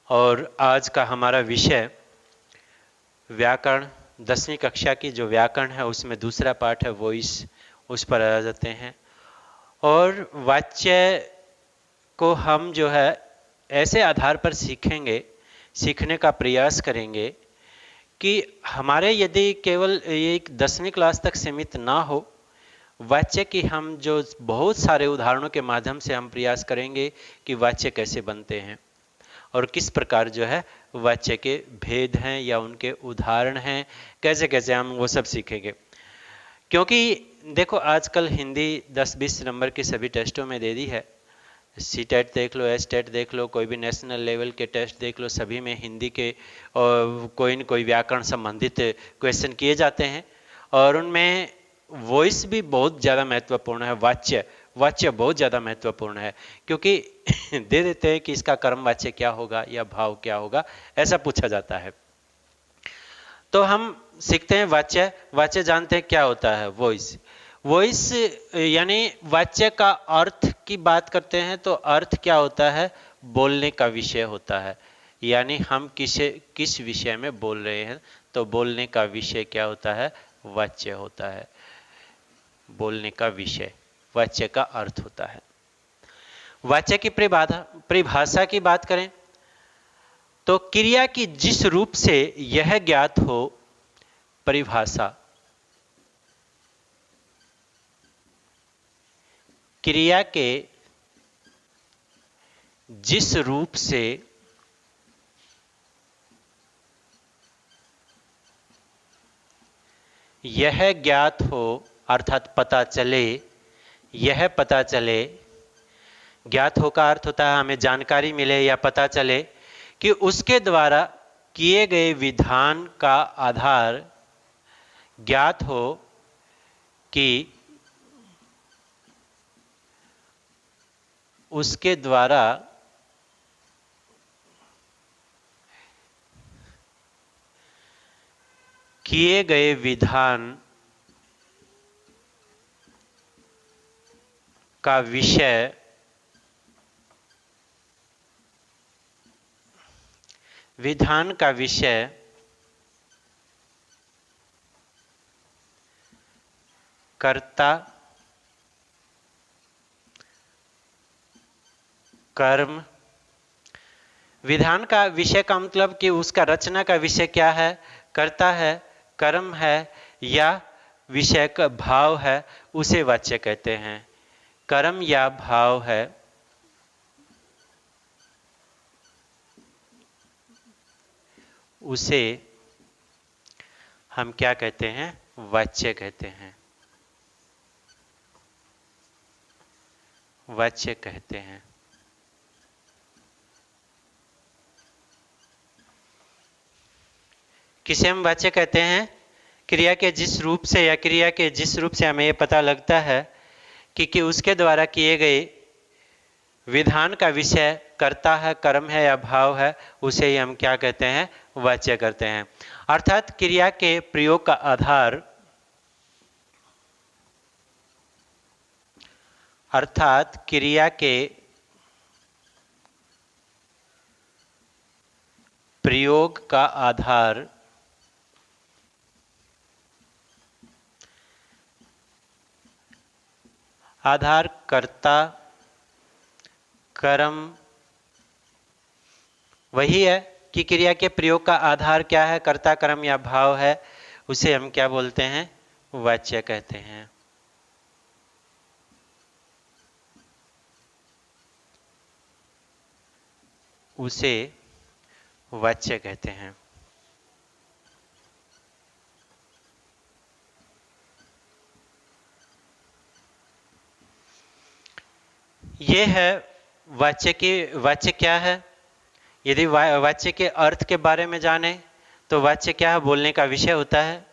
और आज का हमारा विषय व्याकरण 10वीं कक्षा की जो व्याकरण है उसमें दूसरा पाठ है वॉइस, उस पर आ जाते हैं। और वाच्य को हम जो है ऐसे आधार पर सीखने का प्रयास करेंगे कि हमारे यदि केवल एक 10वीं क्लास तक सीमित ना हो, वाच्य की हम जो बहुत सारे उदाहरणों के माध्यम से हम प्रयास करेंगे कि वाच्य कैसे बनते हैं और किस प्रकार जो है वाच्य के भेद हैं या उनके उदाहरण हैं, कैसे कैसे हम वो सब सीखेंगे। क्योंकि देखो आजकल हिंदी 10-20 नंबर की सभी टेस्टों में दे दी है। सी टेट देख लो, एस टेट देख लो, कोई भी नेशनल लेवल के टेस्ट देख लो, सभी में हिंदी के कोई न कोई व्याकरण संबंधित क्वेश्चन किए जाते हैं और उनमें वॉइस भी बहुत ज़्यादा महत्वपूर्ण है। वाच्य बहुत ज़्यादा महत्वपूर्ण है क्योंकि दे देते हैं कि इसका कर्म वाच्य क्या होगा या भाव क्या होगा, ऐसा पूछा जाता है। तो हम सीखते हैं वाच्य जानते हैं क्या होता है। वॉइस यानी वाच्य का अर्थ की बात करते हैं तो अर्थ क्या होता है, बोलने का विषय होता है। यानी हम किस विषय में बोल रहे हैं तो बोलने का विषय क्या होता है, वाच्य होता है। बोलने का विषय वाच्य का अर्थ होता है। वाच्य की परिभाषा की बात करें तो क्रिया की जिस रूप से यह ज्ञात हो, परिभाषा क्रिया के जिस रूप से यह ज्ञात हो, अर्थात पता चले, यह पता चले। ज्ञात हो का अर्थ होता है हमें जानकारी मिले या पता चले कि उसके द्वारा किए गए विधान का आधार ज्ञात हो कि उसके द्वारा किए गए विधान का विषय कर्ता, कर्म। विधान का विषय का मतलब कि उसका रचना का विषय क्या है, कर्ता है, कर्म है या विषय का भाव है, उसे वाच्य कहते हैं। कर्म या भाव है उसे हम क्या कहते हैं, वाच्य कहते हैं। वाच्य कहते हैं। किसे हम वाच्य कहते हैं, क्रिया के जिस रूप से या क्रिया के जिस रूप से हमें यह पता लगता है कि उसके द्वारा किए गए विधान का विषय कर्ता है, कर्म है या भाव है, उसे ही हम क्या कहते हैं, वाच्य करते हैं। अर्थात क्रिया के प्रयोग का आधार, अर्थात क्रिया के प्रयोग का आधार कर्ता, कर्म। वही है कि क्रिया के प्रयोग का आधार क्या है, कर्ता, कर्म या भाव है, उसे हम क्या बोलते हैं, वाच्य कहते हैं। उसे वाच्य कहते हैं। ये है वाच्य क्या है। यदि वाच्य के अर्थ के बारे में जाने तो वाच्य क्या है, बोलने का विषय होता है।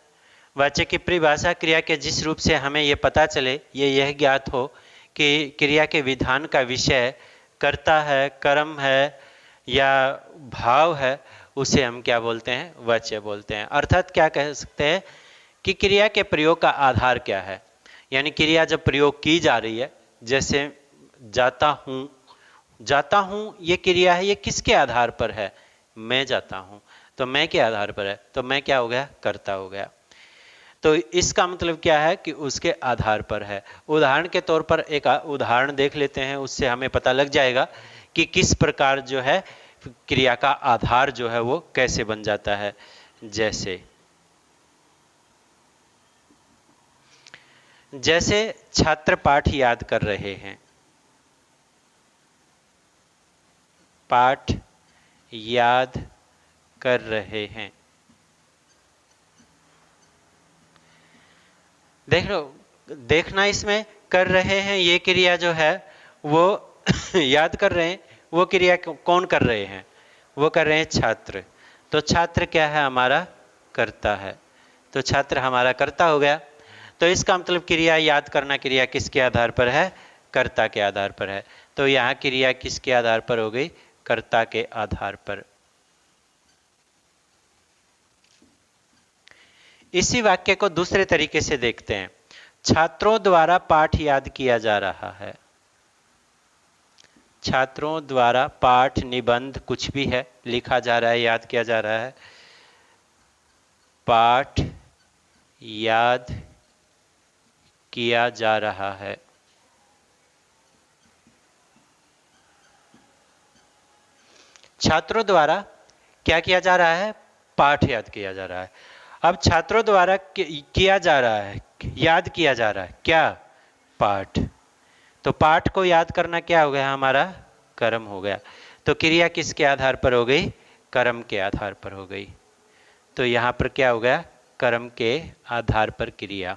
वाच्य की परिभाषा क्रिया के जिस रूप से हमें यह पता चले, यह ज्ञात हो कि क्रिया के विधान का विषय कर्ता है, कर्म है या भाव है, उसे हम क्या बोलते हैं, वाच्य बोलते हैं। अर्थात क्या कह सकते हैं कि क्रिया के प्रयोग का आधार क्या है। यानी क्रिया जब प्रयोग की जा रही है, जैसे जाता हूँ, जाता हूं ये क्रिया है, ये किसके आधार पर है? मैं जाता हूं, तो मैं के आधार पर है, तो मैं क्या हो गया? कर्ता हो गया। तो इसका मतलब क्या है कि उसके आधार पर है। उदाहरण के तौर पर एक उदाहरण देख लेते हैं, उससे हमें पता लग जाएगा कि किस प्रकार जो है क्रिया का आधार जो है वो कैसे बन जाता है। जैसे छात्र पाठ याद कर रहे हैं, पाठ याद कर रहे हैं। देख लो, देखना इसमें कर रहे हैं, ये क्रिया जो है वो याद कर रहे हैं, वो क्रिया कौन कर रहे हैं? वो कर रहे हैं छात्र। तो छात्र क्या है? हमारा कर्ता है। तो छात्र हमारा कर्ता हो गया। तो इसका मतलब क्रिया याद करना क्रिया किसके आधार पर है? कर्ता के आधार पर है। तो यहाँ क्रिया किसके आधार पर हो गई? कर्ता के आधार पर। इसी वाक्य को दूसरे तरीके से देखते हैं। छात्रों द्वारा पाठ याद किया जा रहा है। छात्रों द्वारा पाठ, निबंध, कुछ भी है, लिखा जा रहा है, याद किया जा रहा है। पाठ याद किया जा रहा है। छात्रों द्वारा क्या किया जा रहा है? पाठ याद किया जा रहा है। अब छात्रों द्वारा किया जा रहा है, याद किया जा रहा है क्या? पाठ। तो पाठ को याद करना क्या हो गया? हमारा कर्म हो गया। तो क्रिया किसके आधार पर हो गई? कर्म के आधार पर हो गई। तो यहां पर क्या हो गया? कर्म के आधार पर क्रिया।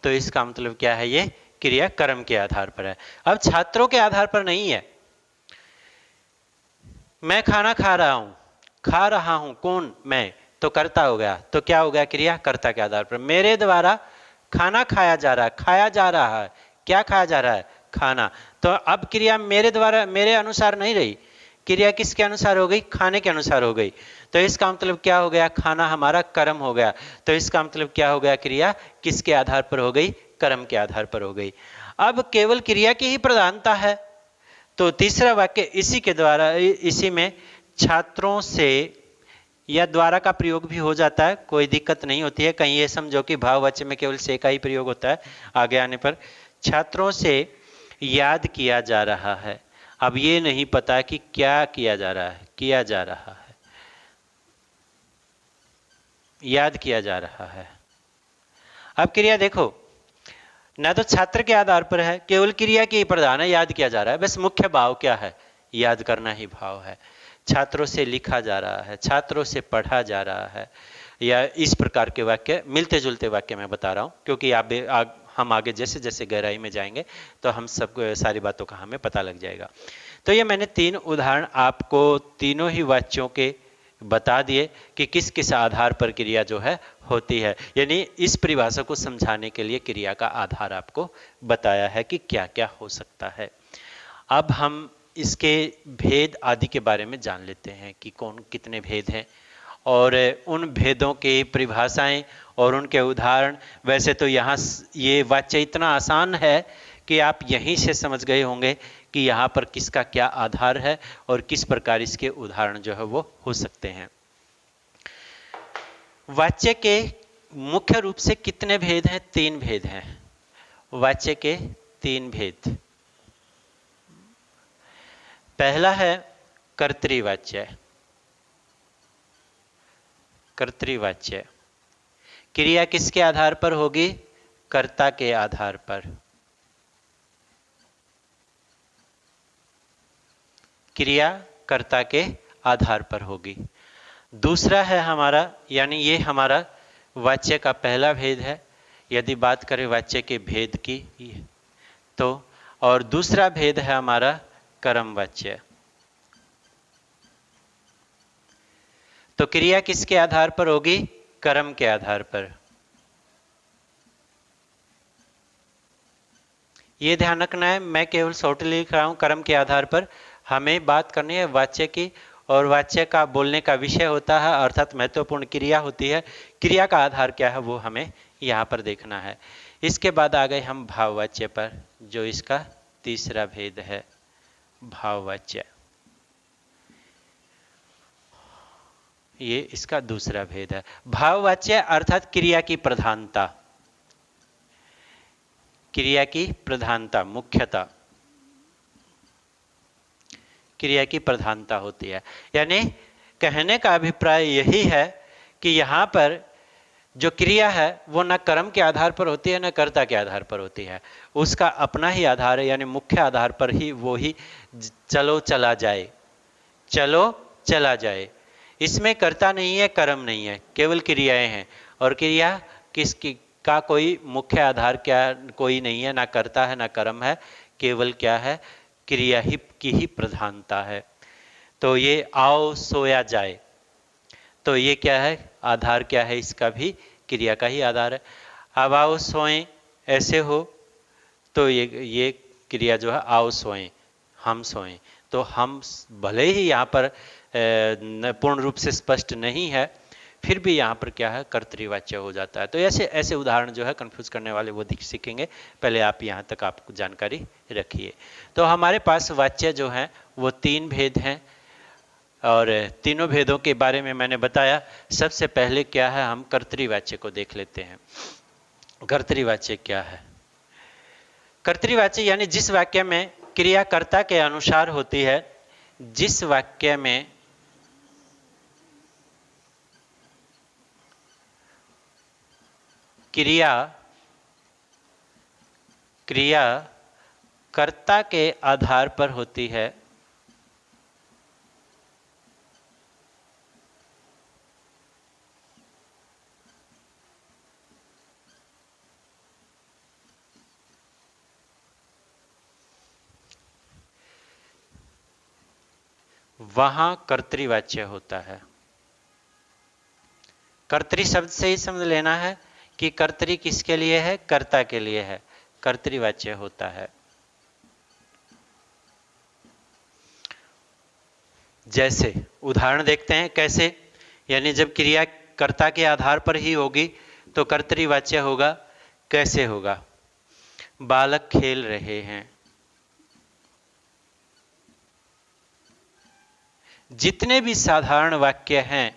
तो इसका मतलब क्या है? ये क्रिया कर्म के आधार पर है। अब छात्रों के आधार पर नहीं है। मैं खाना खा रहा हूं, खा रहा हूं, कौन? मैं। तो कर्ता हो गया। तो क्या हो गया? क्रिया कर्ता के आधार पर। मेरे द्वारा खाना खाया जा रहा है, खाया जा रहा है, क्या खाया जा रहा है? खाना। तो अब क्रिया मेरे द्वारा, मेरे अनुसार नहीं रही, क्रिया किसके अनुसार हो गई? खाने के अनुसार हो गई। तो इसका मतलब क्या हो गया? खाना हमारा कर्म हो गया। तो इसका मतलब क्या हो गया? क्रिया किसके आधार पर हो गई? कर्म के आधार पर हो गई। अब केवल क्रिया की ही प्रधानता है। तो तीसरा वाक्य इसी के द्वारा, इसी में छात्रों से या द्वारा का प्रयोग भी हो जाता है, कोई दिक्कत नहीं होती है। कहीं ये समझो कि भाववाच्य में केवल से का ही प्रयोग होता है आगे आने पर। छात्रों से याद किया जा रहा है। अब ये नहीं पता कि क्या किया जा रहा है, किया जा रहा है, याद किया जा रहा है। अब क्रिया देखो, ना तो छात्र के आधार पर है, केवल क्रिया की प्रधान है, याद किया जा रहा है। बस मुख्य भाव क्या है? याद करना ही भाव है। छात्रों से लिखा जा रहा है, छात्रों से पढ़ा जा रहा है, या इस प्रकार के वाक्य, मिलते जुलते वाक्य मैं बता रहा हूं, क्योंकि हम आगे जैसे जैसे गहराई में जाएंगे तो हम सब सारी बातों का हमें पता लग जाएगा। तो ये मैंने 3 उदाहरण आपको तीनों ही वाक्यों के बता दिए कि किस किस आधार पर क्रिया जो है होती है। यानी इस परिभाषा को समझाने के लिए क्रिया का आधार आपको बताया है कि क्या क्या हो सकता है। अब हम इसके भेद आदि के बारे में जान लेते हैं कि कौन कितने भेद हैं, और उन भेदों की परिभाषाएं और उनके उदाहरण। वैसे तो यहाँ ये वाक्य इतना आसान है कि आप यहीं से समझ गए होंगे कि यहाँ पर किसका क्या आधार है और किस प्रकार इसके उदाहरण जो है वो हो सकते हैं। वाक्य के मुख्य रूप से कितने भेद हैं? 3 भेद हैं। वाक्य के 3 भेद। पहला है कर्तृवाच्य। कर्तृवाच्य क्रिया किसके आधार पर होगी? कर्ता के आधार पर। क्रिया कर्ता के आधार पर होगी। दूसरा है हमारा, यानी ये हमारा वाच्य का पहला भेद है यदि बात करें वाच्य के भेद की तो। और दूसरा भेद है हमारा कर्मवाच्य। तो क्रिया किसके आधार पर होगी? कर्म के आधार पर। ये ध्यान रखना है, मैं केवल शॉर्ट लिख रहा हूं कर्म के आधार पर। हमें बात करनी है वाच्य की, और वाच्य का बोलने का विषय होता है, अर्थात महत्वपूर्ण क्रिया होती है। क्रिया का आधार क्या है वो हमें यहाँ पर देखना है। इसके बाद आ गए हम भाववाच्य पर, जो इसका तीसरा भेद है, भाववाच्य। ये इसका दूसरा भेद है। भाववाच्य अर्थात क्रिया की प्रधानता, क्रिया की प्रधानता, मुख्यता, क्रिया की प्रधानता होती है। यानी कहने का अभिप्राय यही है कि यहाँ पर जो क्रिया है वो न कर्म के आधार पर होती है न कर्ता के आधार पर होती है, उसका अपना ही आधार है। यानी मुख्य आधार पर ही वो ही चलो चला जाए, चलो चला जाए। इसमें कर्ता नहीं है, कर्म नहीं है, केवल क्रियाएं हैं। और क्रिया किसकी का कोई मुख्य आधार क्या कोई नहीं है, ना कर्ता है ना कर्म है, केवल क्या है, क्रिया ही की ही प्रधानता है। तो ये आओ सोया जाए, तो ये क्या है, आधार क्या है, इसका भी क्रिया का ही आधार है। अब आओ सोएं, ऐसे हो, तो ये क्रिया जो है आओ सोएं, हम सोएं। तो हम भले ही यहाँ पर पूर्ण रूप से स्पष्ट नहीं है, फिर भी यहाँ पर क्या है, कर्तृवाच्य हो जाता है। तो ऐसे ऐसे उदाहरण जो है कंफ्यूज करने वाले वो सीखेंगे। पहले आप यहाँ तक आपको जानकारी रखिए। तो हमारे पास वाच्य जो है वो तीन भेद हैं, और तीनों भेदों के बारे में मैंने बताया। सबसे पहले क्या है, हम कर्तृवाच्य को देख लेते हैं। कर्तृवाच्य क्या है? कर्तृवाच्य यानी जिस वाक्य में क्रिया कर्ता के अनुसार होती है, जिस वाक्य में क्रिया कर्ता के आधार पर होती है, वहां कर्तृवाच्य होता है। कर्तृ शब्द से ही समझ लेना है कि कर्तृ किसके लिए है, कर्ता के लिए है, कर्तृवाच्य होता है। जैसे उदाहरण देखते हैं कैसे, यानी जब क्रिया कर्ता के आधार पर ही होगी तो कर्तृवाच्य होगा। कैसे होगा? बालक खेल रहे हैं, जितने भी साधारण वाक्य हैं,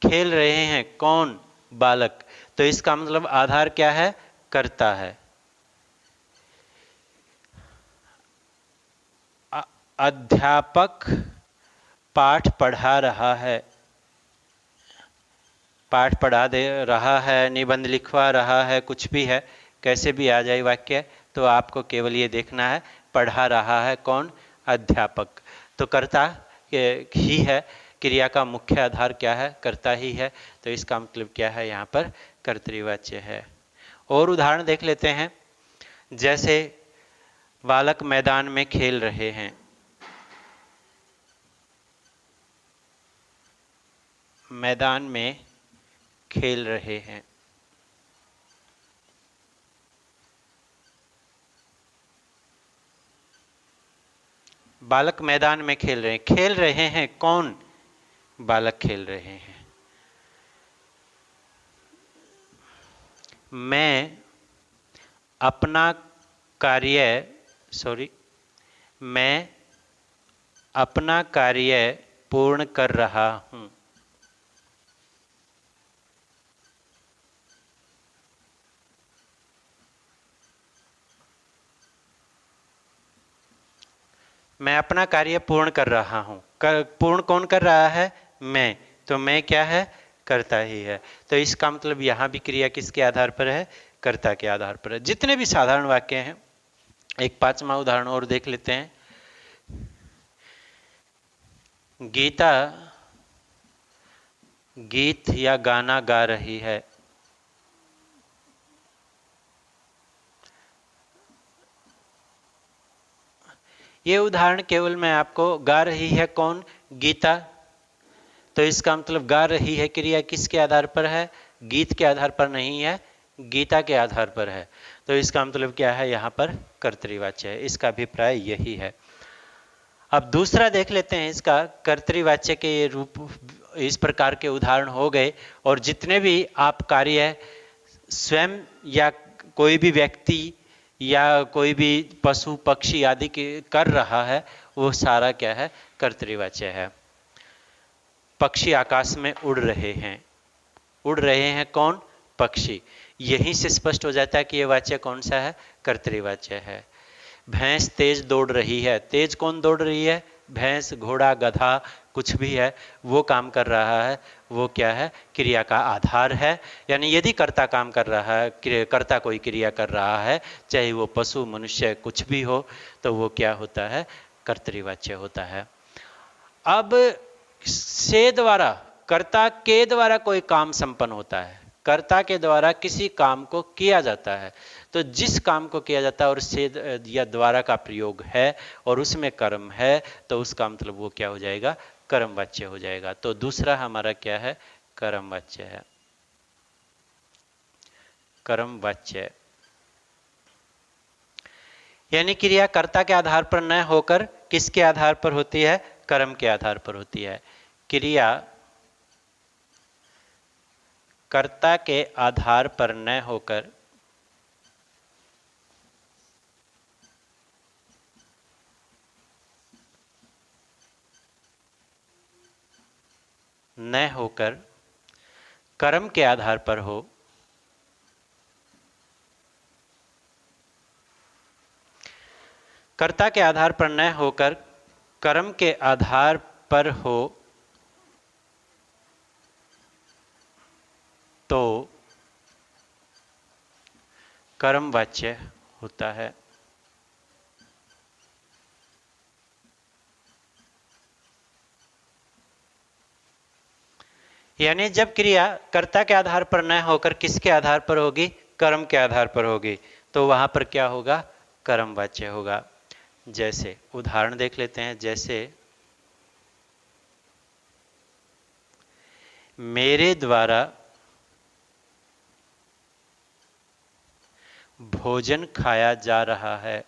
खेल रहे हैं कौन, बालक, तो इसका मतलब आधार क्या है, कर्ता है। अध्यापक पाठ पढ़ा रहा है, पाठ पढ़ा दे रहा है, निबंध लिखवा रहा है, कुछ भी है, कैसे भी आ जाए वाक्य, तो आपको केवल ये देखना है पढ़ा रहा है कौन, अध्यापक। तो कर्ता ही है, क्रिया का मुख्य आधार क्या है, कर्ता ही है। तो इसका मतलब क्या है, यहाँ पर कर्तृवाच्य है। और उदाहरण देख लेते हैं। जैसे बालक मैदान में खेल रहे हैं, मैदान में खेल रहे हैं, बालक मैदान में खेल रहे हैं, खेल रहे हैं कौन, बालक खेल रहे हैं। मैं अपना कार्य पूर्ण कर रहा हूं। मैं अपना कार्य पूर्ण कर रहा हूं। पूर्ण कौन कर रहा है, मैं। तो मैं क्या है, कर्ता ही है। तो इसका मतलब यहां भी क्रिया किसके आधार पर है, कर्ता के आधार पर है। जितने भी साधारण वाक्य हैं, एक पांचवा उदाहरण और देख लेते हैं। गीता गीत या गाना गा रही है, ये उदाहरण केवल मैं आपको, गा रही है कौन, गीता, तो इसका मतलब गा रही है क्रिया किसके आधार पर है, गीत के आधार पर नहीं है, गीता के आधार पर है। तो इसका मतलब क्या है, यहाँ पर कर्तृवाच्य है। इसका अभिप्राय यही है। अब दूसरा देख लेते हैं इसका। कर्तृवाच्य के ये रूप इस प्रकार के उदाहरण हो गए, और जितने भी आप कार्य स्वयं या कोई भी व्यक्ति या कोई भी पशु पक्षी आदि कर रहा है, वो सारा क्या है, कर्तृवाच्य है। पक्षी आकाश में उड़ रहे हैं, उड़ रहे हैं कौन, पक्षी। यहीं से स्पष्ट हो जाता है कि ये वाच्य कौन सा है, कर्तृवाच्य है। भैंस तेज दौड़ रही है, तेज कौन दौड़ रही है, भैंस, घोड़ा, गधा, कुछ भी है वो काम कर रहा है, वो क्या है, क्रिया का आधार है। यानी यदि कर्ता काम कर रहा है, कर्ता कोई क्रिया कर रहा है, चाहे वो पशु मनुष्य कुछ भी हो, तो वो क्या होता है, कर्तृवाच्य होता है। अब से द्वारा, कर्ता के द्वारा कोई काम संपन्न होता है, कर्ता के द्वारा किसी काम को किया जाता है, तो जिस काम को किया जाता है और से या द्वारा का प्रयोग है और उसमें कर्म है, तो उसका मतलब वो क्या हो जाएगा, कर्मवाच्य हो जाएगा। तो दूसरा हमारा क्या है, कर्मवाच्य है, कर्मवाच्य। यानी क्रिया कर्ता के आधार पर न होकर किसके आधार पर होती है, कर्म के आधार पर होती है। क्रिया कर्ता के आधार पर न होकर कर्म के आधार पर हो, कर्ता के आधार पर न होकर कर्म के आधार पर हो, तो कर्मवाच्य होता है। यानी जब क्रिया कर्ता के आधार पर न होकर किसके आधार पर होगी, कर्म के आधार पर होगी, तो वहां पर क्या होगा, कर्मवाच्य होगा। जैसे उदाहरण देख लेते हैं, जैसे मेरे द्वारा भोजन खाया जा रहा है।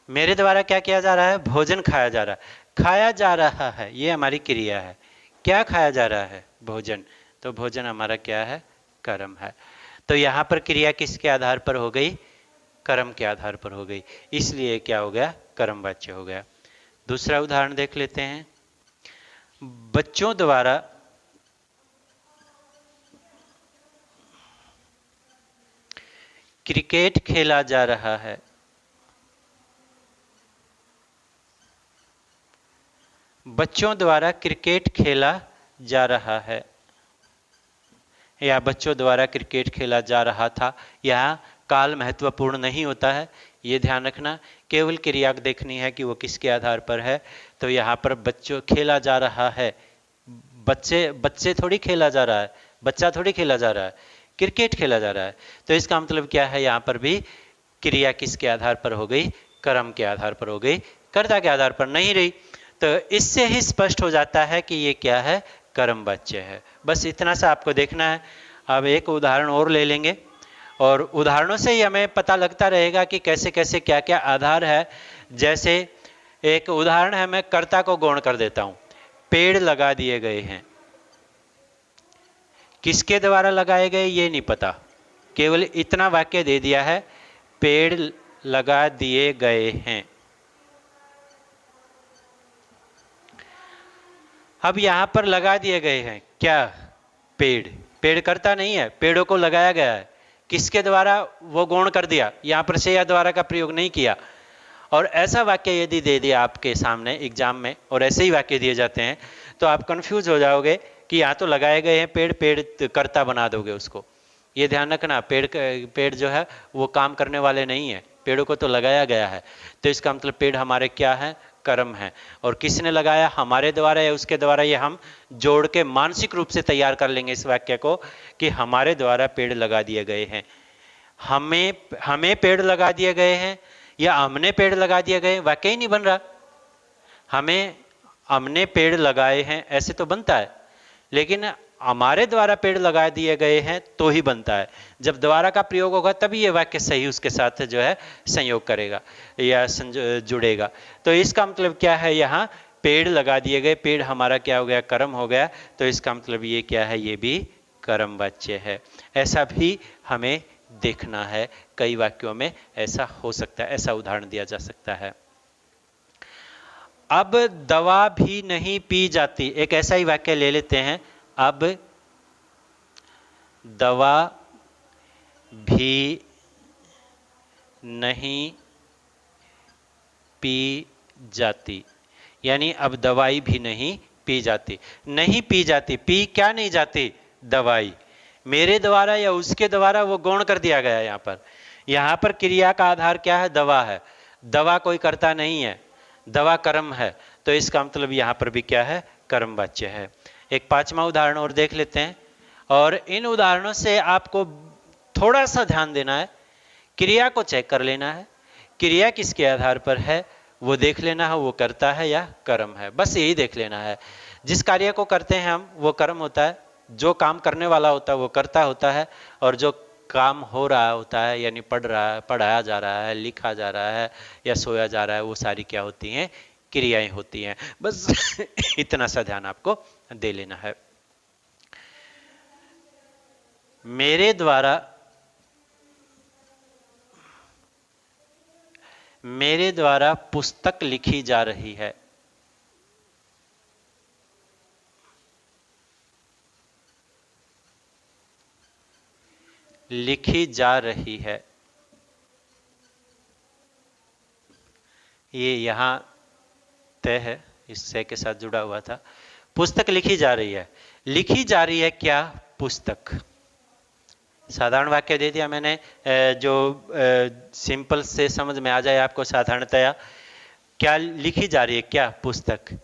मेरे द्वारा क्या किया जा रहा है, भोजन खाया जा रहा है। खाया जा रहा है ये हमारी क्रिया है। क्या खाया जा रहा है, भोजन, तो भोजन हमारा क्या है, कर्म है। तो यहां पर क्रिया किसके आधार पर हो गई, कर्म के आधार पर हो गई, इसलिए क्या हो गया, कर्मवाच्य हो गया। दूसरा उदाहरण देख लेते हैं, बच्चों द्वारा क्रिकेट खेला जा रहा है। बच्चों द्वारा क्रिकेट खेला जा रहा है, या बच्चों द्वारा क्रिकेट खेला जा रहा था। यहाँ काल महत्वपूर्ण नहीं होता है, ये ध्यान रखना, केवल क्रिया देखनी है कि वो किसके आधार पर है। तो यहाँ पर बच्चों खेला जा रहा है, बच्चे थोड़ी खेला जा रहा है, बच्चा थोड़ी खेला जा रहा है, क्रिकेट खेला जा रहा है। तो इसका मतलब क्या है, यहाँ पर भी क्रिया किसके आधार पर हो गई, कर्म के आधार पर हो गई, कर्ता के आधार पर नहीं रही। तो इससे ही स्पष्ट हो जाता है कि ये क्या है, कर्मवाच्य है। बस इतना सा आपको देखना है। अब एक उदाहरण और ले लेंगे, और उदाहरणों से ही हमें पता लगता रहेगा कि कैसे कैसे क्या क्या आधार है। जैसे एक उदाहरण है, मैं कर्ता को गौण कर देता हूं, पेड़ लगा दिए गए हैं। किसके द्वारा लगाए गए ये नहीं पता, केवल इतना वाक्य दे दिया है, पेड़ लगा दिए गए हैं। अब यहां पर लगा दिए गए हैं क्या, पेड़, पेड़ करता नहीं है, पेड़ों को लगाया गया है। किसके द्वारा, वो गौण कर दिया, यहां पर से या द्वारा का प्रयोग नहीं किया। और ऐसा वाक्य यदि दे दिया आपके सामने एग्जाम में, और ऐसे ही वाक्य दिए जाते हैं, तो आप कंफ्यूज हो जाओगे कि यहाँ तो लगाए गए हैं पेड़, पेड़ कर्ता बना दोगे उसको। ये ध्यान रखना, पेड़ जो है वो काम करने वाले नहीं है, पेड़ों को तो लगाया गया है। तो इसका मतलब पेड़ हमारे क्या है, कर्म है। और किसने लगाया, हमारे द्वारा या उसके द्वारा, ये हम जोड़ के मानसिक रूप से तैयार कर लेंगे इस वाक्य को कि हमारे द्वारा पेड़ लगा दिए गए हैं। हमें पेड़ लगा दिए गए हैं या हमने पेड़ लगा दिए गए, वाक्य ही नहीं बन रहा। हमने पेड़ लगाए हैं ऐसे तो बनता है, लेकिन हमारे द्वारा पेड़ लगा दिए गए हैं तो ही बनता है। जब द्वारा का प्रयोग होगा तभी ये वाक्य सही उसके साथ जो है संयोग करेगा या जुड़ेगा। तो इसका मतलब क्या है, यहाँ पेड़ लगा दिए गए, पेड़ हमारा क्या हो गया, कर्म हो गया। तो इसका मतलब ये क्या है, ये भी कर्म वाच्य है। ऐसा भी हमें देखना है, कई वाक्यों में ऐसा हो सकता है, ऐसा उदाहरण दिया जा सकता है। अब दवा भी नहीं पी जाती, एक ऐसा ही वाक्य ले लेते हैं। अब दवा भी नहीं पी जाती, यानी अब दवाई भी नहीं पी जाती। नहीं पी जाती, पी क्या नहीं जाती, दवाई। मेरे द्वारा या उसके द्वारा वो गौण कर दिया गया है यहाँ पर। यहाँ पर क्रिया का आधार क्या है, दवा है। दवा कोई करता नहीं है, दवा कर्म है। तो इसका मतलब यहाँ पर भी क्या है, कर्म वाच्य है। एक पांचवा उदाहरण और देख लेते हैं, और इन उदाहरणों से आपको थोड़ा सा ध्यान देना है, क्रिया को चेक कर लेना है, क्रिया किसके आधार पर है वो देख लेना है, वो करता है या कर्म है, बस यही देख लेना है। जिस कार्य को करते हैं हम वो कर्म होता है, जो काम करने वाला होता है वो कर्ता होता है, और जो काम हो रहा होता है यानी पढ़ रहा है, पढ़ाया जा रहा है, लिखा जा रहा है या सोया जा रहा है, वो सारी क्या होती हैं, क्रियाएं होती हैं। बस इतना सा ध्यान आपको दे लेना है। मेरे द्वारा पुस्तक लिखी जा रही है। लिखी जा रही है, ये यहां तय है, इस से के साथ जुड़ा हुआ था। पुस्तक लिखी जा रही है, लिखी जा रही है क्या, पुस्तक। साधारण वाक्य दे दिया मैंने, जो सिंपल से समझ में आ जाए आपको साधारणतया। क्या लिखी जा रही है, क्या, पुस्तक।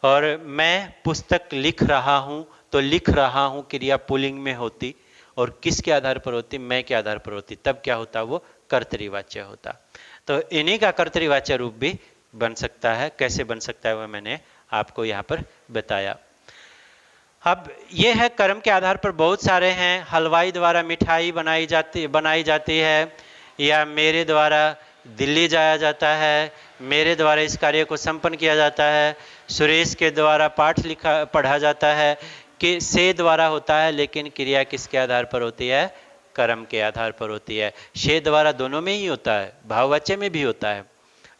और मैं पुस्तक लिख रहा हूं, तो लिख रहा हूं क्रिया पुल्लिंग में होती, और किसके आधार पर होती, मैं के आधार पर होती, तब क्या होता, वो कर्तरीवाच्य होता। तो इन्हीं का कर्तरीवाच्य रूप भी बन सकता है। कैसे बन सकता है वह मैंने आपको यहाँ पर बताया। अब ये है कर्म के आधार पर बहुत सारे हैं। हलवाई द्वारा मिठाई बनाई जाती है, या मेरे द्वारा दिल्ली जाया जाता है, मेरे द्वारा इस कार्य को संपन्न किया जाता है, सुरेश के द्वारा पाठ पढ़ा जाता है, कि से द्वारा होता है, लेकिन क्रिया किसके आधार पर होती है, कर्म के आधार पर होती है। से द्वारा दोनों में ही होता है, भाववाच्य में भी होता है,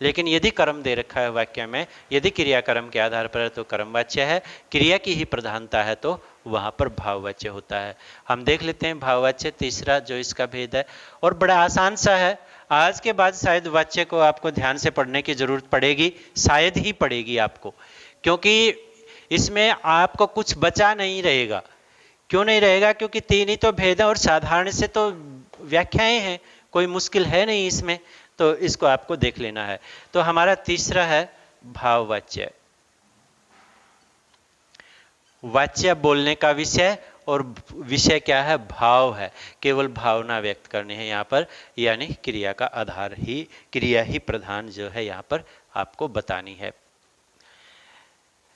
लेकिन यदि कर्म दे रखा है वाक्य में, यदि क्रिया कर्म के आधार पर है तो कर्मवाच्य है, क्रिया की ही प्रधानता है तो वहां पर भाववाच्य होता है। हम देख लेते हैं भाववाच्य तीसरा जो इसका भेद है, और बड़ा आसान सा है। आज के बाद शायद वाच्य को आपको ध्यान से पढ़ने की जरूरत पड़ेगी, शायद ही पड़ेगी आपको, क्योंकि इसमें आपको कुछ बचा नहीं रहेगा। क्यों नहीं रहेगा, क्योंकि तीन ही तो भेद है, और साधारण से तो व्याख्याएं हैं, कोई मुश्किल है नहीं इसमें। तो इसको आपको देख लेना है। तो हमारा तीसरा है भाववाच्य। वाच्य बोलने का विषय, और विषय क्या है, भाव है, केवल भावना व्यक्त करनी है यहाँ पर, यानी क्रिया का आधार ही, क्रिया ही प्रधान जो है यहाँ पर आपको बतानी है।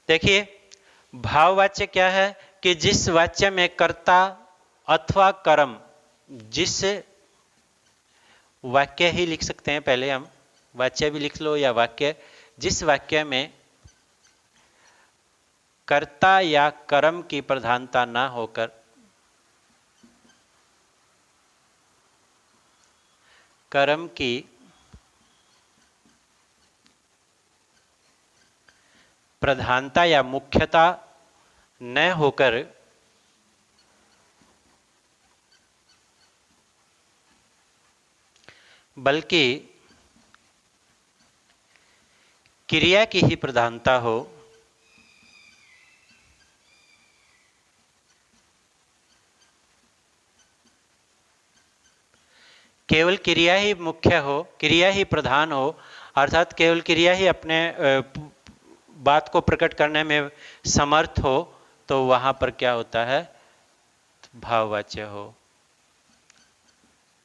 देखिए भाववाच्य क्या है, कि जिस वाच्य में कर्ता अथवा कर्म, जिस वाक्य ही लिख सकते हैं, पहले हम वाच्य भी लिख लो या वाक्य, जिस वाक्य में कर्ता या कर्म की प्रधानता ना होकर कर्म की प्रधानता या मुख्यता न होकर बल्कि क्रिया की ही प्रधानता हो, केवल क्रिया ही मुख्य हो, क्रिया ही प्रधान हो, अर्थात केवल क्रिया ही अपने बात को प्रकट करने में समर्थ हो, तो वहां पर क्या होता है, भाववाच्य हो,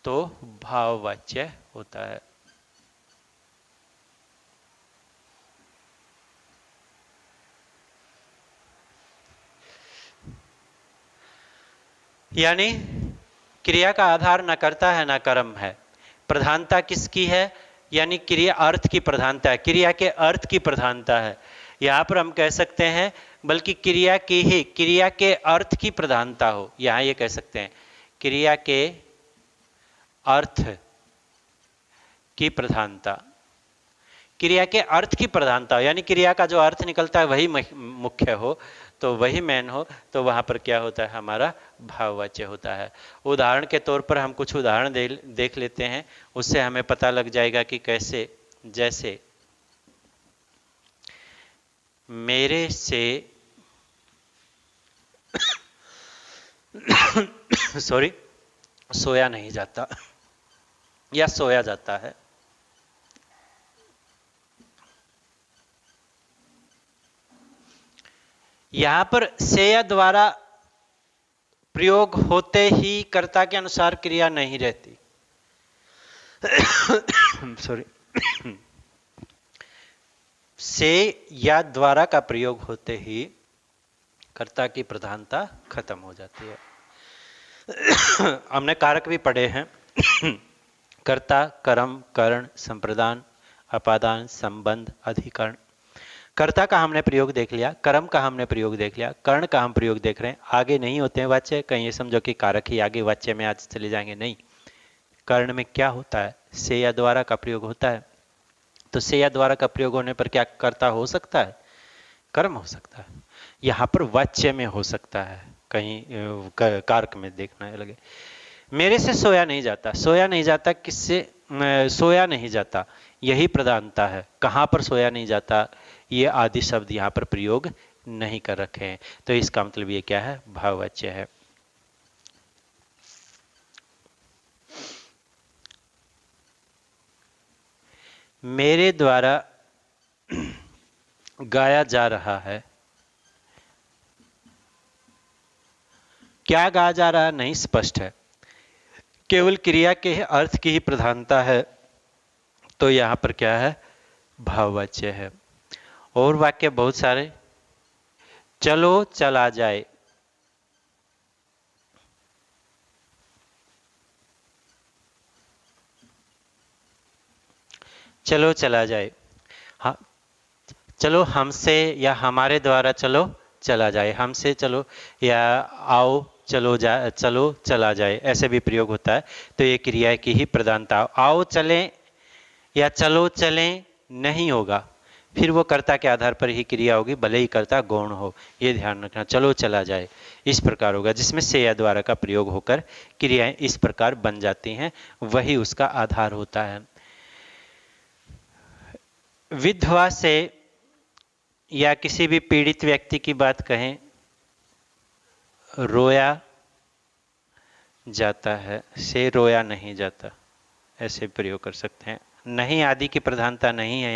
तो भाववाच्य होता है। यानी क्रिया का आधार ना कर्ता है ना कर्म है। प्रधानता किसकी है? यानी क्रिया अर्थ की प्रधानता है, क्रिया के अर्थ की प्रधानता है। यहाँ पर हम कह सकते हैं बल्कि क्रिया की ही, क्रिया के अर्थ की प्रधानता हो, यहाँ ये कह सकते हैं क्रिया के अर्थ की प्रधानता, क्रिया के अर्थ की प्रधानता, यानी क्रिया का जो अर्थ निकलता है वही मुख्य हो, तो वही मेन हो, तो वहाँ पर क्या होता है? हमारा भाववाच्य होता है। उदाहरण के तौर पर हम कुछ उदाहरण देख लेते हैं, उससे हमें पता लग जाएगा कि कैसे। जैसे मेरे से सॉरी सोया नहीं जाता या सोया जाता है। यहां पर से या द्वारा प्रयोग होते ही कर्ता के अनुसार क्रिया नहीं रहती। सॉरी से या द्वारा का प्रयोग होते ही कर्ता की प्रधानता खत्म हो जाती है। हमने कारक भी पढ़े हैं कर्ता, कर्म, करण, संप्रदान, अपादान, संबंध, अधिकरण। कर्ता का हमने प्रयोग देख लिया, कर्म का हमने प्रयोग देख लिया, कर्ण का हम प्रयोग देख रहे हैं। आगे नहीं होते हैं वाच्य, कहीं ये समझो कि कारक ही आगे वाच्य में आज चले जाएंगे, नहीं। कर्ण में क्या होता है? से या द्वारा का प्रयोग होता है, तो से या द्वारा का प्रयोग होने पर क्या कर्ता हो सकता है? कर्म हो सकता है। यहाँ पर वाच्य में हो सकता है, कहीं कारक में देखना लगे। मेरे से सोया नहीं जाता, सोया नहीं जाता किससे? सोया नहीं जाता, यही प्रधानता है। कहाँ पर सोया नहीं जाता? ये आदि शब्द यहाँ पर प्रयोग नहीं कर रखे हैं, तो इसका मतलब ये क्या है? भाववाच्य है। मेरे द्वारा गाया जा रहा है, क्या गाया जा रहा है नहीं स्पष्ट है, केवल क्रिया के अर्थ की ही प्रधानता है, तो यहां पर क्या है? भाववाच्य है। और वाक्य बहुत सारे, चलो चला जाए, चलो चला जाए, हाँ चलो हमसे या हमारे द्वारा चलो चला जाए, हमसे चलो या आओ चलो चला जाए, ऐसे भी प्रयोग होता है। तो ये क्रिया की ही प्रधानता। आओ चलें या चलो चलें नहीं होगा, फिर वो कर्ता के आधार पर ही क्रिया होगी, भले ही कर्ता गौण हो, ये ध्यान रखना। चलो चला जाए इस प्रकार होगा, जिसमें से या द्वारा का प्रयोग होकर क्रियाएं इस प्रकार बन जाती हैं, वही उसका आधार होता है। विधवा से या किसी भी पीड़ित व्यक्ति की बात कहें, रोया जाता है, से रोया नहीं जाता, ऐसे प्रयोग कर सकते हैं। नहीं आदि की प्रधानता नहीं है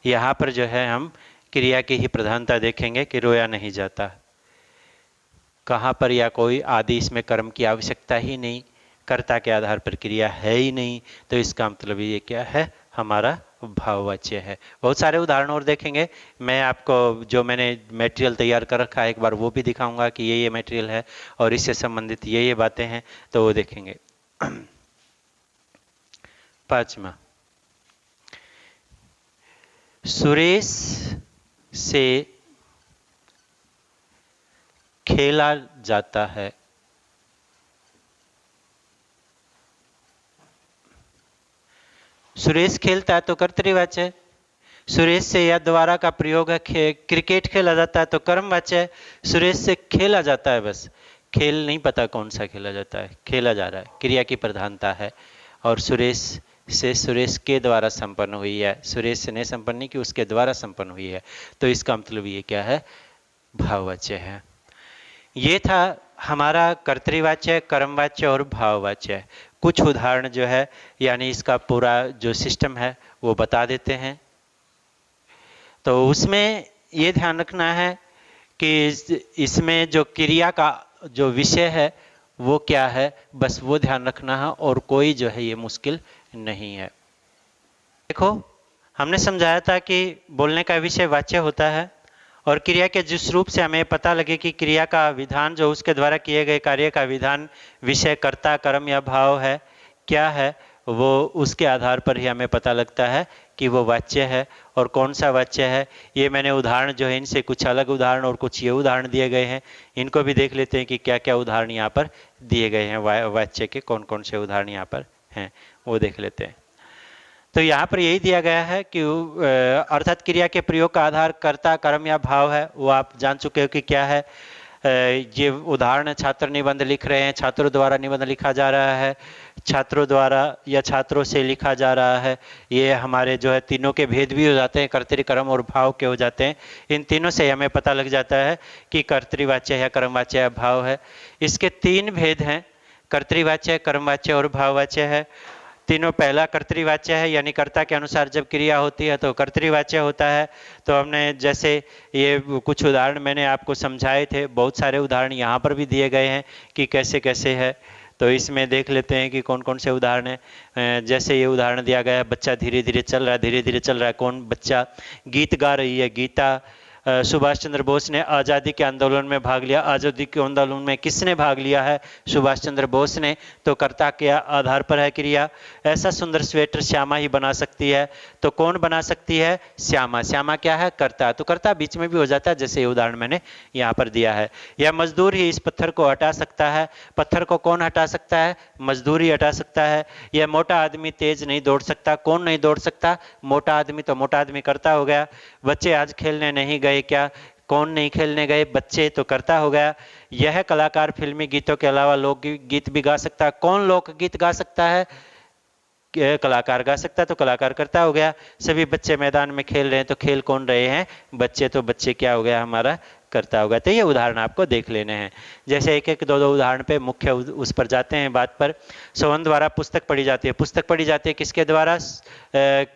यहाँ पर जो है हम क्रिया की ही प्रधानता देखेंगे कि रोया नहीं जाता। कहाँ पर? या कोई आदि, इसमें कर्म की आवश्यकता ही नहीं, कर्ता के आधार पर क्रिया है ही नहीं, तो इसका मतलब ये क्या है? हमारा भाववाच्य है। बहुत सारे उदाहरण और देखेंगे, मैं आपको जो मैंने मटेरियल तैयार कर रखा है एक बार वो भी दिखाऊंगा कि ये मटेरियल है और इससे संबंधित ये बातें हैं, तो वो देखेंगे। पांचवा, सुरेश से खेला जाता है, सुरेश खेलता है तो कर्तृवाच्य है। सुरेश से या द्वारा का प्रयोग है, क्रिकेट खेला जाता है तो कर्मवाच्य है। सुरेश से खेला जाता है, बस खेल नहीं पता कौन सा खेला जाता है, खेला जा रहा है, क्रिया की प्रधानता है। और सुरेश से सुरेश के द्वारा संपन्न हुई है, सुरेश से नहीं संपन्न नहीं कि उसके द्वारा संपन्न हुई है, तो इसका मतलब ये क्या है? भाववाच्य है। ये था हमारा कर्तृवाच्य, कर्मवाच्य और भाववाच्य। कुछ उदाहरण जो है यानी इसका पूरा जो सिस्टम है वो बता देते हैं। तो उसमें ये ध्यान रखना है कि इसमें जो क्रिया का जो विषय है वो क्या है, बस वो ध्यान रखना है, और कोई जो है ये मुश्किल नहीं है। देखो हमने समझाया था कि बोलने का विषय वाच्य होता है और क्रिया के जिस रूप से हमें पता लगे कि क्रिया का विधान जो उसके द्वारा किए गए कार्य का विधान विषय, कर्ता, कर्म या भाव है, क्या है, वो उसके आधार पर ही हमें पता लगता है कि वो वाच्य है और कौन सा वाच्य है। ये मैंने उदाहरण जो है इनसे कुछ अलग उदाहरण और कुछ ये उदाहरण दिए गए हैं, इनको भी देख लेते हैं कि क्या क्या उदाहरण यहाँ पर दिए गए हैं, वाच्य के कौन कौन से उदाहरण यहाँ पर हैं, वो देख लेते हैं। तो यहाँ पर यही दिया गया है कि अर्थात क्रिया के प्रयोग का आधार कर्ता, कर्म या भाव है, वो आप जान चुके हो कि क्या है। ये उदाहरण छात्र निबंध लिख रहे हैं, छात्रों द्वारा निबंध लिखा जा रहा है, छात्रों द्वारा या छात्रों से लिखा जा रहा है। ये हमारे जो है तीनों के भेद भी हो जाते हैं, कर्तृ, कर्म और भाव के हो जाते हैं। इन तीनों से हमें पता लग जाता है कि कर्तृवाच्य या कर्मवाच्य या भाव है। इसके तीन भेद हैं, कर्तृवाच्य, कर्मवाच्य और भाववाच्य है। तीनों, पहला कर्तृवाच्य है, यानी कर्ता के अनुसार जब क्रिया होती है तो कर्तृवाच्य होता है। तो हमने जैसे ये कुछ उदाहरण मैंने आपको समझाए थे, बहुत सारे उदाहरण यहाँ पर भी दिए गए हैं कि कैसे कैसे है। तो इसमें देख लेते हैं कि कौन कौन से उदाहरण हैं। जैसे ये उदाहरण दिया गया है, बच्चा धीरे धीरे चल रहा है, धीरे धीरे चल रहा है। कौन बच्चा? गीत गा रही है गीता। सुभाष चंद्र बोस ने आज़ादी के आंदोलन में भाग लिया। आज़ादी के आंदोलन में किसने भाग लिया है? सुभाष चंद्र बोस ने। तो कर्ता के आधार पर है क्रिया। ऐसा सुंदर स्वेटर श्यामा ही बना सकती है। तो कौन बना सकती है? श्यामा। श्यामा क्या है? कर्ता। तो कर्ता बीच में भी हो जाता है, जैसे ये उदाहरण मैंने यहाँ पर दिया है। या मजदूर ही इस पत्थर को हटा सकता है। पत्थर को कौन हटा सकता है? मजदूर ही हटा सकता है। यह मोटा आदमी तेज नहीं दौड़ सकता। कौन नहीं दौड़ सकता? मोटा आदमी। तो मोटा आदमी कर्ता हो गया। बच्चे आज खेलने नहीं गए। क्या? कौन नहीं खेलने गए? बच्चे। तो कर्ता हो गया। यह कलाकार फिल्मी गीतों के अलावा लोकगीत भी गा सकता है। कौन लोकगीत गा सकता है? कलाकार गा सकता है। तो कलाकार कर्ता हो गया। सभी बच्चे मैदान में खेल रहे हैं। तो खेल कौन रहे हैं? बच्चे। तो बच्चे क्या हो गया? हमारा कर्ता हो गया। तो ये उदाहरण आपको देख लेने हैं। जैसे एक एक दो दो उदाहरण पे मुख्य उस पर जाते हैं बात पर। सोहन द्वारा पुस्तक पढ़ी जाती है। पुस्तक पढ़ी जाती है किसके द्वारा?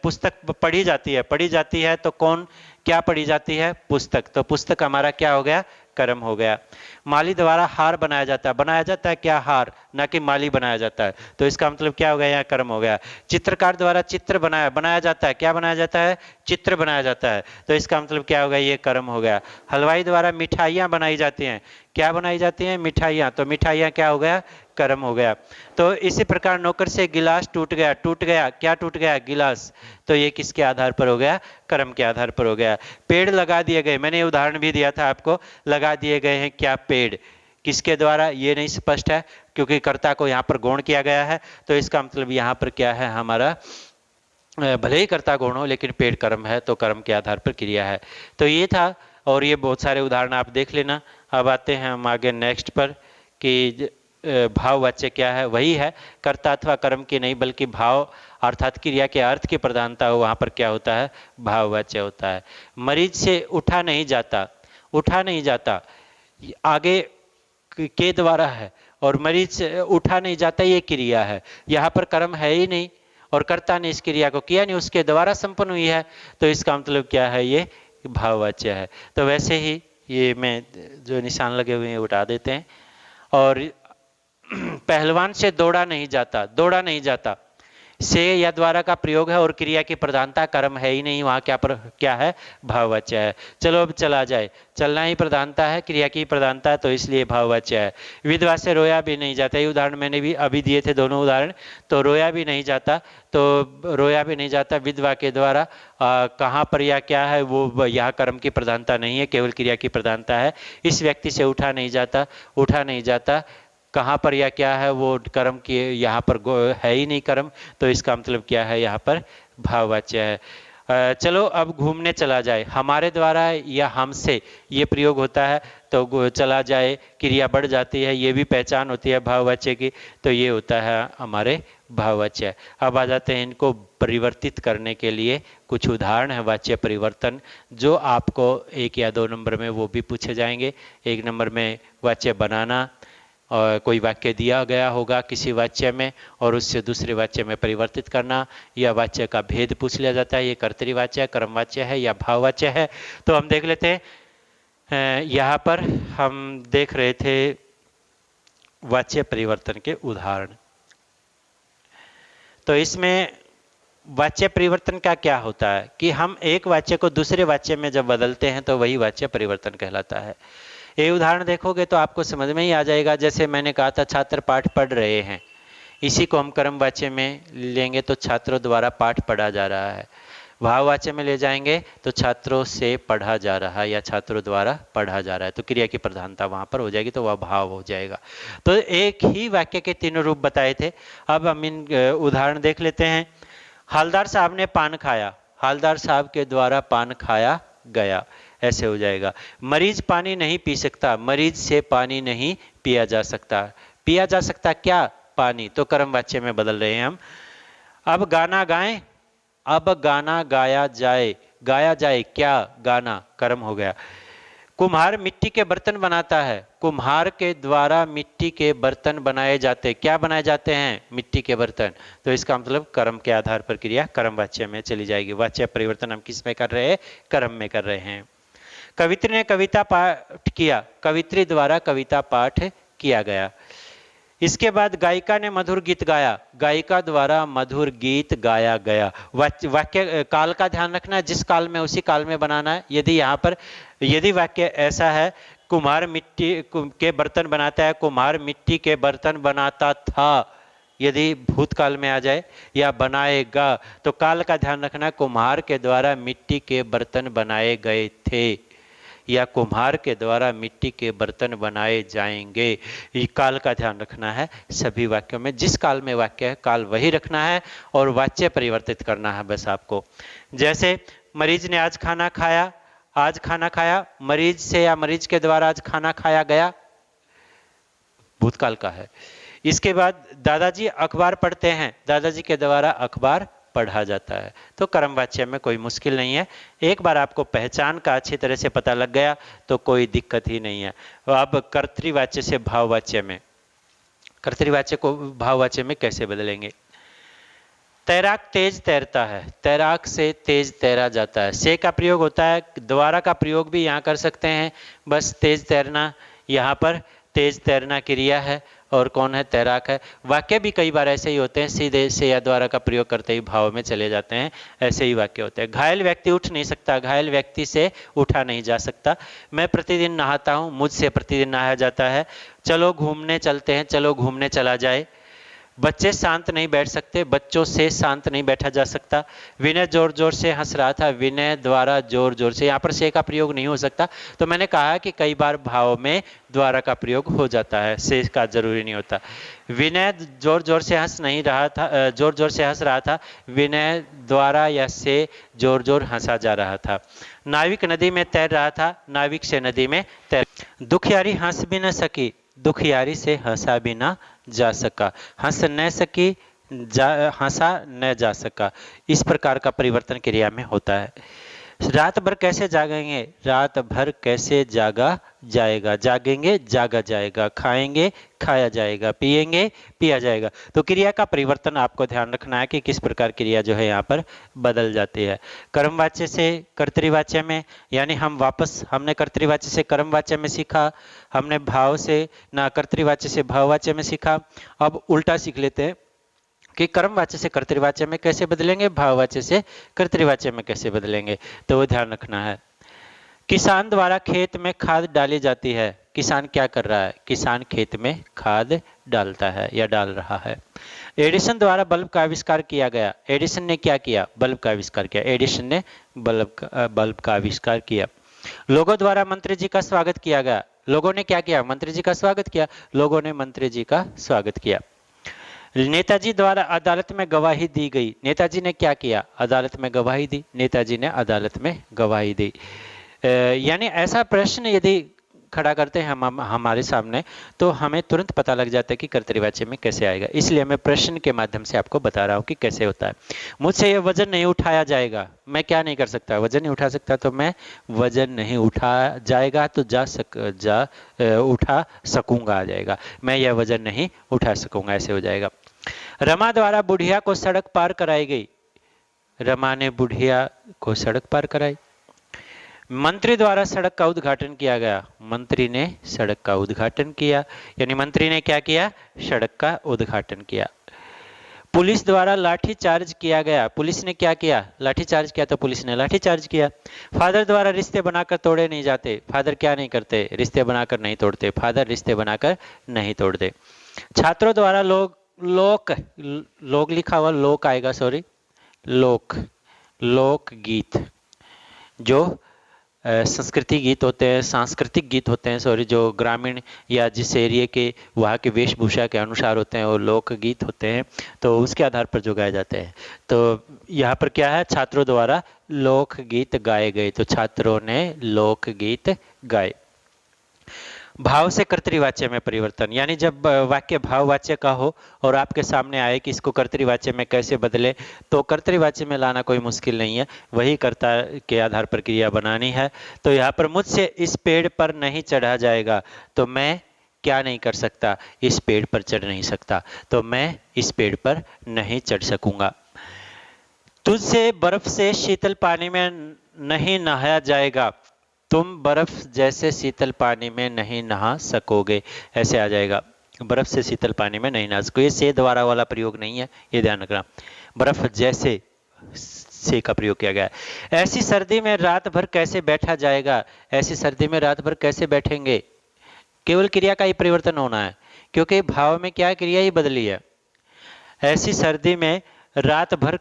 पुस्तक पढ़ी जाती है। पढ़ी जाती है तो कौन, क्या पढ़ी जाती है? पुस्तक। तो पुस्तक हमारा क्या हो गया? कर्म हो गया। माली द्वारा हार बनाया जाता है। बनाया जाता है क्या? हार, ना कि माली बनाया जाता है। तो इसका मतलब क्या हो गया? यहाँ कर्म हो गया। चित्रकार द्वारा चित्र बनाया जाता है। क्या बनाया जाता है? चित्र बनाया जाता है। तो इसका मतलब क्या हो गया? ये कर्म हो गया। हलवाई द्वारा मिठाइयाँ बनाई जाती हैं। क्या बनाई जाती हैं? मिठाइयाँ। तो मिठाइयाँ क्या हो गया? कर्म हो गया। तो इसी प्रकार नौकर से गिलास टूट गया। टूट गया, क्या टूट गया? गिलास। तो ये किसके आधार पर हो गया? कर्म के आधार पर हो गया। पेड़ लगा दिए गए। मैंने उदाहरण भी दिया था आपको। लगा दिए गए हैं क्या? पेड़। किसके द्वारा? ये नहीं स्पष्ट है, क्योंकि कर्ता को यहाँ पर गौण किया गया है। तो इसका मतलब यहाँ पर क्या है हमारा? भले ही कर्ता गौण हो, लेकिन पेड़ कर्म है, तो कर्म के आधार पर क्रिया है। तो ये था, और ये बहुत सारे उदाहरण आप देख लेना। अब आते हैं हम आगे नेक्स्ट पर कि भाववाच्य क्या है। वही है, कर्ता अथवा कर्म की नहीं, बल्कि भाव अर्थात क्रिया के अर्थ की प्रधानता हो, वहाँ पर क्या होता है? भाववाच्य होता है। मरीज से उठा नहीं जाता। उठा नहीं जाता आगे के द्वारा है, और मरीज से उठा नहीं जाता ये क्रिया है। यहाँ पर कर्म है ही नहीं, और कर्ता ने इस क्रिया को किया नहीं, उसके द्वारा संपन्न हुई है। तो इसका मतलब क्या है? ये भाववाच्य है। तो वैसे ही ये मैं जो निशान लगे हुए हैं उठा देते हैं। और पहलवान से दौड़ा नहीं जाता। दौड़ा नहीं जाता से या द्वारा का प्रयोग है, और क्रिया की प्रधानता कर्म है ही नहीं, वहाँ क्या है? भाववाच्य है। चलो अब चला जाए। चलना ही प्रधानता है, क्रिया की प्रधानता है, तो इसलिए भाववाच्य है। विधवा से रोया भी नहीं जाता। ये उदाहरण मैंने भी अभी दिए थे, दोनों उदाहरण। तो रोया भी नहीं जाता, तो रोया भी नहीं जाता विधवा के द्वारा। कहाँ पर या क्या है? वो यहाँ कर्म की प्रधानता नहीं है, केवल क्रिया की प्रधानता है। इस व्यक्ति से उठा नहीं जाता। उठा नहीं जाता कहाँ पर या क्या है? वो कर्म की यहाँ पर है ही नहीं कर्म। तो इसका मतलब क्या है? यहाँ पर भाववाच्य है। चलो अब घूमने चला जाए। हमारे द्वारा या हमसे ये प्रयोग होता है, तो चला जाए क्रिया बढ़ जाती है, ये भी पहचान होती है भाववाच्य की। तो ये होता है हमारे भाववाच्य। अब आ जाते हैं इनको परिवर्तित करने के लिए कुछ उदाहरण है वाच्य परिवर्तन, जो आपको 1 या 2 नंबर में वो भी पूछे जाएंगे। 1 नंबर में वाच्य बनाना, और कोई वाक्य दिया गया होगा किसी वाच्य में, और उससे दूसरे वाच्य में परिवर्तित करना, या वाच्य का भेद पूछ लिया जाता है, ये कर्तृवाच्य, कर्मवाच्य है या भाववाच्य है। तो हम देख लेते हैं। यहाँ पर हम देख रहे थे वाच्य परिवर्तन के उदाहरण। तो इसमें वाच्य परिवर्तन का क्या होता है कि हम एक वाच्य को दूसरे वाच्य में जब बदलते हैं तो वही वाच्य परिवर्तन कहलाता है। ये उदाहरण देखोगे तो आपको समझ में ही आ जाएगा। जैसे मैंने कहा था छात्र पाठ पढ़ रहे हैं, इसी को हम कर्म वाच्य में लेंगे तो छात्रों द्वारा पाठ पढ़ा जा रहा है। भाववाच्य में ले जाएंगे तो छात्रों से पढ़ा जा रहा है या छात्रों द्वारा पढ़ा जा रहा है, तो क्रिया की प्रधानता वहां पर हो जाएगी, तो वह भाव हो जाएगा। तो एक ही वाक्य के तीनों रूप बताए थे। अब हम इन उदाहरण देख लेते हैं। हलदार साहब ने पान खाया, हलदार साहब के द्वारा पान खाया गया, ऐसे हो जाएगा। मरीज पानी नहीं पी सकता, मरीज से पानी नहीं पिया जा सकता। पिया जा सकता क्या? पानी। तो कर्म वाच्य में बदल रहे हैं हम। अब गाना गाएं, अब गाना गाया जाए, गाया जाए क्या? गाना, कर्म हो गया। कुम्हार मिट्टी के बर्तन बनाता है, कुम्हार के द्वारा मिट्टी के बर्तन बनाए जाते। क्या बनाए जाते हैं? मिट्टी के बर्तन। तो इसका मतलब कर्म के आधार पर क्रिया कर्म वाच्य में चली जाएगी। वाच्य परिवर्तन हम किस में कर रहे हैं? कर्म में कर रहे हैं। कवित्री ने कविता पाठ किया, कवित्री द्वारा कविता पाठ किया गया। इसके बाद गायिका ने मधुर गीत गाया, गायिका द्वारा मधुर गीत गाया गया। वाक्य काल का ध्यान रखना है, जिस काल में उसी काल में बनाना है। यदि वाक्य ऐसा है कुम्हार मिट्टी के बर्तन बनाता है, कुम्हार मिट्टी के बर्तन बनाता था, यदि भूतकाल में आ जाए या बनाएगा, तो काल का ध्यान रखना, कुम्हार के द्वारा मिट्टी के बर्तन बनाए गए थे या कुम्हार के द्वारा मिट्टी के बर्तन बनाए जाएंगे। ये काल का ध्यान रखना है सभी वाक्यों में। जिस काल में वाक्य है काल वही रखना है और वाच्य परिवर्तित करना है बस आपको। जैसे मरीज ने आज खाना खाया, आज खाना खाया, मरीज से या मरीज के द्वारा आज खाना खाया गया, भूतकाल का है। इसके बाद दादाजी अखबार पढ़ते हैं, दादाजी के द्वारा अखबार पढ़ा जाता है। तो कर्म वाच्य में कोई मुश्किल नहीं है। एक बार आपको पहचान का अच्छी तरह से पता लग गया तो कोई दिक्कत ही नहीं है। अब कर्तृवाच्य से भाववाच्य में, कर्तृवाच्य को भाववाच्य में कैसे बदलेंगे? तैराक तेज तैरता है, तैराक से तेज तैरा जाता है। से का प्रयोग होता है, द्वारा का प्रयोग भी यहाँ कर सकते हैं। बस तेज तैरना, यहाँ पर तेज तैरना क्रिया है और कौन है? तैराक है। वाक्य भी कई बार ऐसे ही होते हैं, सीधे से या द्वारा का प्रयोग करते ही भाव में चले जाते हैं, ऐसे ही वाक्य होते हैं। घायल व्यक्ति उठ नहीं सकता, घायल व्यक्ति से उठा नहीं जा सकता। मैं प्रतिदिन नहाता हूँ, मुझसे प्रतिदिन नहाया जाता है। चलो घूमने चलते हैं, चलो घूमने चला जाए। बच्चे शांत नहीं बैठ सकते, बच्चों से शांत नहीं बैठा जा सकता। विनय जोर जोर से हंस रहा था, विनय द्वारा जोर जोर से, यहाँ पर से का प्रयोग नहीं हो सकता। तो मैंने कहा कि कई बार भाव में द्वारा का प्रयोग हो जाता है, से का जरूरी नहीं होता। विनय जोर जोर से हंस नहीं रहा था, जोर जोर से हंस रहा था, विनय द्वारा या से जोर जोर हंसा जा रहा था। नाविक नदी में तैर रहा था, नाविक से नदी में तैर। दुखियारी हंस भी न सकी, दुखियारी से हंसा भी ना जा सका। हंस न सकी, हंसा न जा सका। इस प्रकार का परिवर्तन क्रिया में होता है। रात भर कैसे जागेंगे, रात भर कैसे जागा जाएगा। जागेंगे, जागा जाएगा। खाएंगे, खाया जाएगा। पिएंगे, पिया जाएगा। तो क्रिया का परिवर्तन आपको ध्यान रखना है कि किस प्रकार क्रिया जो है यहाँ पर बदल जाती है। कर्मवाच्य से कर्तृवाच्य में, यानी हमने कर्तृवाच्य से कर्मवाच्य में सीखा, हमने भाव से ना कर्तृवाच्य से भाववाच्य में सीखा। अब उल्टा सीख लेते हैं कि कर्मवाच्य से कर्तृवाच्य में कैसे बदलेंगे, भाववाच्य से कर्तृवाच्य में कैसे बदलेंगे, तो वो ध्यान रखना है। किसान द्वारा खेत में खाद डाली जाती है। किसान क्या कर रहा है? किसान खेत में खाद डालता है या डाल रहा है। एडिसन द्वारा बल्ब का आविष्कार किया गया। एडिसन ने क्या किया? बल्ब का आविष्कार किया। एडिसन ने बल्ब का आविष्कार किया। लोगों द्वारा मंत्री जी का स्वागत किया गया। लोगों ने क्या किया? मंत्री जी का स्वागत किया। लोगों ने मंत्री जी का स्वागत किया। नेताजी द्वारा अदालत में गवाही दी गई। नेताजी ने क्या किया? अदालत में गवाही दी। नेताजी ने अदालत में गवाही दी। यानी ऐसा प्रश्न यदि खड़ा करते हैं हम हमारे सामने, तो हमें तुरंत पता लग जाता है कि कर्तृवाच्य में कैसे आएगा। इसलिए मैं प्रश्न के माध्यम से आपको बता रहा हूं कि कैसे होता है। मुझसे यह वजन नहीं उठाया जाएगा। मैं क्या नहीं कर सकता? वजन नहीं उठा सकता, तो मैं वजन नहीं उठा जाएगा तो उठा सकूंगा आ जाएगा। मैं यह वजन नहीं उठा सकूंगा, ऐसे हो जाएगा। रमा द्वारा बुढ़िया को सड़क पार कराई गई। रमा ने बुढ़िया को सड़क पार कराई। मंत्री द्वारा सड़क का उद्घाटन किया गया। मंत्री ने सड़क का उद्घाटन किया, यानी मंत्री ने क्या किया? सड़क का उद्घाटन किया। पुलिस द्वारा लाठी चार्ज किया गया। पुलिस ने क्या किया? लाठी चार्ज किया, तो पुलिस ने लाठी चार्ज किया। फादर द्वारा रिश्ते बनाकर तोड़े नहीं जाते। फादर क्या नहीं करते? रिश्ते बनाकर नहीं तोड़ते। फादर रिश्ते बनाकर नहीं तोड़ते। छात्रों द्वारा लोक लिखा हुआ लोक आएगा, सॉरी, लोक गीत, जो संस्कृति गीत होते हैं, सांस्कृतिक गीत होते हैं, सॉरी, जो ग्रामीण या जिस एरिया के वहाँ के वेशभूषा के अनुसार होते हैं, वो लोक गीत होते हैं, तो उसके आधार पर जो गाए जाते हैं। तो यहाँ पर क्या है? छात्रों द्वारा लोक गीत गाए गए, तो छात्रों ने लोक गीत गाए। भाव से कर्तृवाच्य में परिवर्तन, यानी जब वाक्य भाववाच्य का हो और आपके सामने आए कि इसको कर्तृवाच्य में कैसे बदले, तो कर्तृवाच्य में लाना कोई मुश्किल नहीं है, वही कर्ता के आधार पर क्रिया बनानी है। तो यहाँ पर मुझसे इस पेड़ पर नहीं चढ़ा जाएगा, तो मैं क्या नहीं कर सकता? इस पेड़ पर चढ़ नहीं सकता, तो मैं इस पेड़ पर नहीं चढ़ सकूंगा। तुझसे बर्फ से शीतल पानी में नहीं नहाया जाएगा, तुम बर्फ जैसे शीतल पानी में नहीं नहा सकोगे, ऐसे आ जाएगा। बर्फ से शीतल पानी में नहीं नहा सकोगे, ये से द्वारा वाला प्रयोग नहीं है, ये ध्यान रखना। बर्फ जैसे से का प्रयोग किया गया है। ऐसी सर्दी में रात भर कैसे बैठा जाएगा? ऐसी सर्दी में रात भर कैसे बैठेंगे? केवल क्रिया का ही परिवर्तन होना है, क्योंकि भाव में क्या क्रिया ही बदली है। ऐसी सर्दी में रात भर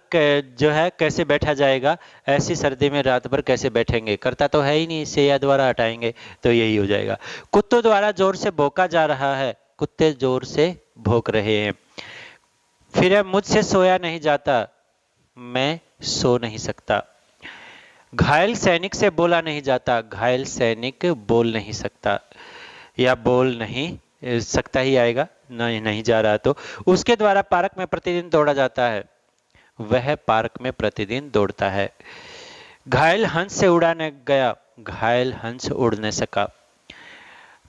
जो है कैसे बैठा जाएगा, ऐसी सर्दी में रात भर कैसे बैठेंगे, करता तो है ही नहीं, से या द्वारा हटाएंगे तो यही हो जाएगा। कुत्तों द्वारा जोर से भौंका जा रहा है, कुत्ते जोर से भौंक रहे हैं। फिर है मुझसे सोया नहीं जाता, मैं सो नहीं सकता। घायल सैनिक से बोला नहीं जाता, घायल सैनिक बोल नहीं सकता, या बोल नहीं सकता ही आएगा, नहीं जा रहा तो। उसके द्वारा पार्क में प्रतिदिन दौड़ा जाता है, वह पार्क में प्रतिदिन दौड़ता है। घायल हंस से उड़ाने गया, घायल हंस उड़ न सका।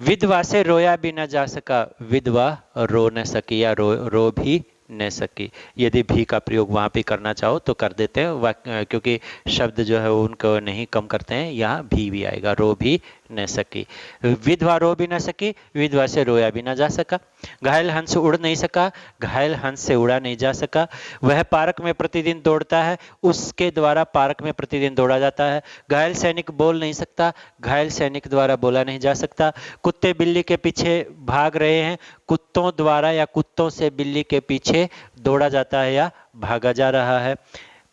विधवा से रोया भी न जा सका, विधवा रो न सकी या रो भी न सकी। यदि भी का प्रयोग वहां पे करना चाहो तो कर देते हैं, क्योंकि शब्द जो है उनको नहीं कम करते हैं, यहाँ भी आएगा, रो भी न सकी। विधवा रो भी न सकी, विधवा से रोया भी न जा सका। घायल हंस उड़ नहीं सका, घायल हंस से उड़ा नहीं जा सका। वह पार्क में प्रतिदिन दौड़ता है, उसके द्वारा पार्क में प्रतिदिन दौड़ा जाता है। घायल सैनिक बोल नहीं सकता, घायल सैनिक द्वारा बोला नहीं जा सकता। कुत्ते बिल्ली के पीछे भाग रहे हैं, कुत्तों द्वारा या कुत्तों से बिल्ली के पीछे दौड़ा जाता है या भागा जा रहा है।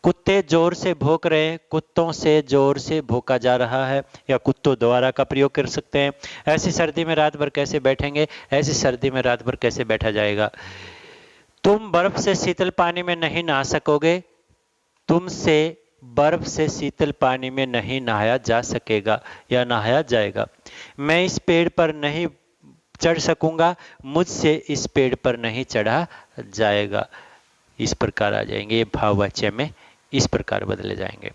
कुत्ते जोर से भौंक रहे हैं, कुत्तों से जोर से भौंका जा रहा है, या कुत्तों द्वारा का प्रयोग कर सकते हैं। ऐसी सर्दी में रात भर कैसे बैठेंगे, ऐसी सर्दी में रात भर कैसे बैठा जाएगा। तुम बर्फ से शीतल पानी में नहीं नहा सकोगे, तुमसे बर्फ से शीतल पानी में नहीं नहाया जा सकेगा या नहाया जाएगा। मैं इस पेड़ पर नहीं चढ़ सकूंगा, मुझसे इस पेड़ पर नहीं चढ़ा जाएगा। इस प्रकार आ जाएंगे, ये भाववाच्य में इस प्रकार बदले जाएंगे।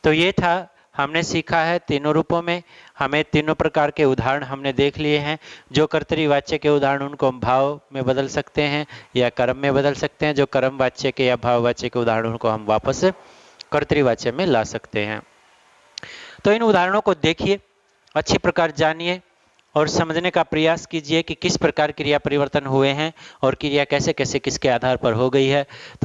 तो ये था, हमने सीखा है तीनों रूपों में, हमें तीनों प्रकार के उदाहरण हमने देख लिए हैं। जो कर्तृवाच्य के उदाहरण उनको हम भाव में बदल सकते हैं या कर्म में बदल सकते हैं, जो कर्मवाच्य के या भाववाच्य के उदाहरणों को हम वापस कर्तृवाच्य में ला सकते हैं। तो इन उदाहरणों को देखिए, अच्छी प्रकार जानिए और समझने का प्रयास कीजिए कि किस प्रकार क्रिया परिवर्तन हुए हैं और क्रिया कैसे कैसे किसके आधार पर हो गई है।